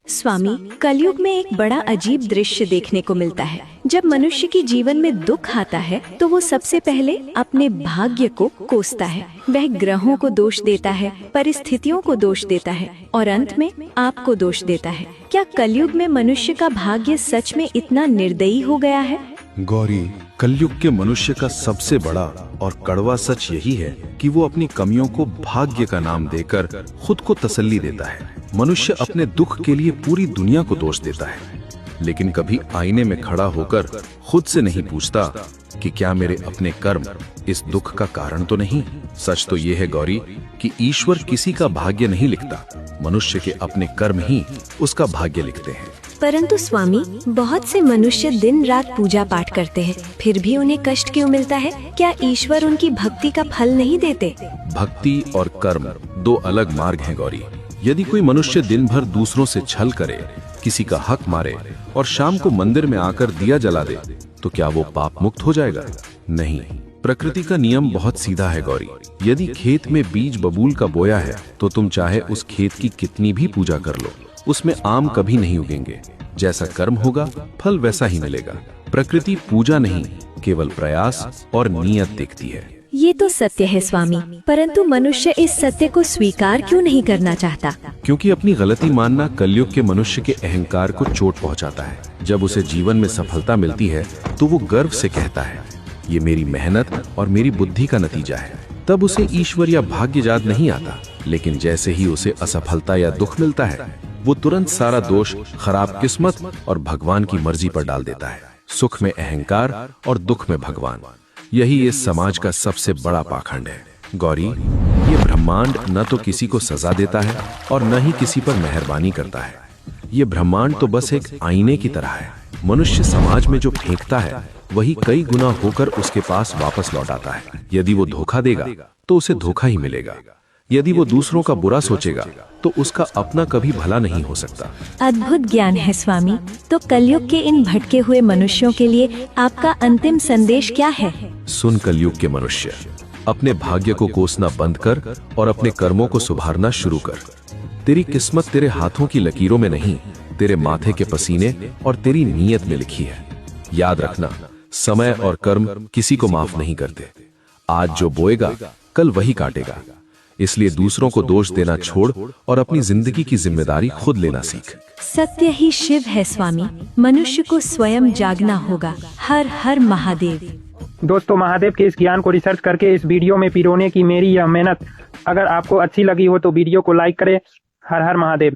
स्वामी, कलयुग में एक बड़ा अजीब दृश्य देखने को मिलता है। जब मनुष्य के जीवन में दुख आता है तो वो सबसे पहले अपने भाग्य को कोसता है। वह ग्रहों को दोष देता है, परिस्थितियों को दोष देता है और अंत में आपको दोष देता है। क्या कलयुग में मनुष्य का भाग्य सच में इतना निर्दयी हो गया है? गौरी, कलयुग के मनुष्य का सबसे बड़ा और कड़वा सच यही है कि वो अपनी कमियों को भाग्य का नाम देकर खुद को तसल्ली देता है। मनुष्य अपने दुख के लिए पूरी दुनिया को दोष देता है, लेकिन कभी आईने में खड़ा होकर खुद से नहीं पूछता कि क्या मेरे अपने कर्म इस दुख का कारण तो नहीं। सच तो ये है गौरी कि ईश्वर किसी का भाग्य नहीं लिखता, मनुष्य के अपने कर्म ही उसका भाग्य लिखते हैं। परंतु स्वामी, बहुत से मनुष्य दिन रात पूजा पाठ करते हैं, फिर भी उन्हें कष्ट क्यों मिलता है? क्या ईश्वर उनकी भक्ति का फल नहीं देते? भक्ति और कर्म दो अलग मार्ग हैं गौरी। यदि कोई मनुष्य दिन भर दूसरों से छल करे, किसी का हक मारे और शाम को मंदिर में आकर दिया जला दे, तो क्या वो पाप मुक्त हो जाएगा? नहीं। प्रकृति का नियम बहुत सीधा है गौरी। यदि खेत में बीज बबूल का बोया है तो तुम चाहे उस खेत की कितनी भी पूजा कर लो, उसमें आम कभी नहीं उगेंगे। जैसा कर्म होगा फल वैसा ही मिलेगा। प्रकृति पूजा नहीं, केवल प्रयास और नियत देखती है। ये तो सत्य है स्वामी, परंतु मनुष्य इस सत्य को स्वीकार क्यों नहीं करना चाहता? क्योंकि अपनी गलती मानना कलयुग के मनुष्य के अहंकार को चोट पहुंचाता है। जब उसे जीवन में सफलता मिलती है तो वो गर्व से कहता है, ये मेरी मेहनत और मेरी बुद्धि का नतीजा है। तब उसे ईश्वर या भाग्य याद नहीं आता। लेकिन जैसे ही उसे असफलता या दुख मिलता है, वो तुरंत सारा दोष खराब किस्मत और भगवान की मर्जी पर डाल देता है। सुख में अहंकार और दुख में भगवान, यही इस समाज का सबसे बड़ा पाखंड है। गौरी, ये ब्रह्मांड न तो किसी को सजा देता है और न ही किसी पर मेहरबानी करता है। ये ब्रह्मांड तो बस एक आईने की तरह है। मनुष्य समाज में जो फेंकता है वही कई गुना होकर उसके पास वापस लौट आता है। यदि वो धोखा देगा तो उसे धोखा ही मिलेगा। यदि वो दूसरों का बुरा सोचेगा तो उसका अपना कभी भला नहीं हो सकता। अद्भुत ज्ञान है स्वामी। तो कलयुग के इन भटके हुए मनुष्यों के लिए आपका अंतिम संदेश क्या है? सुन कलयुग के मनुष्य, अपने भाग्य को कोसना बंद कर और अपने कर्मों को सुधारना शुरू कर। तेरी किस्मत तेरे हाथों की लकीरों में नहीं, तेरे माथे के पसीने और तेरी नीयत में लिखी है। याद रखना, समय और कर्म किसी को माफ नहीं करते। आज जो बोएगा कल वही काटेगा। इसलिए दूसरों को दोष देना छोड़ और अपनी जिंदगी की जिम्मेदारी खुद लेना सीख। सत्य ही शिव है स्वामी, मनुष्य को स्वयं जागना होगा। हर हर महादेव। दोस्तों, महादेव के इस ज्ञान को रिसर्च करके इस वीडियो में पिरोने की मेरी यह मेहनत अगर आपको अच्छी लगी हो तो वीडियो को लाइक करें। हर हर महादेव।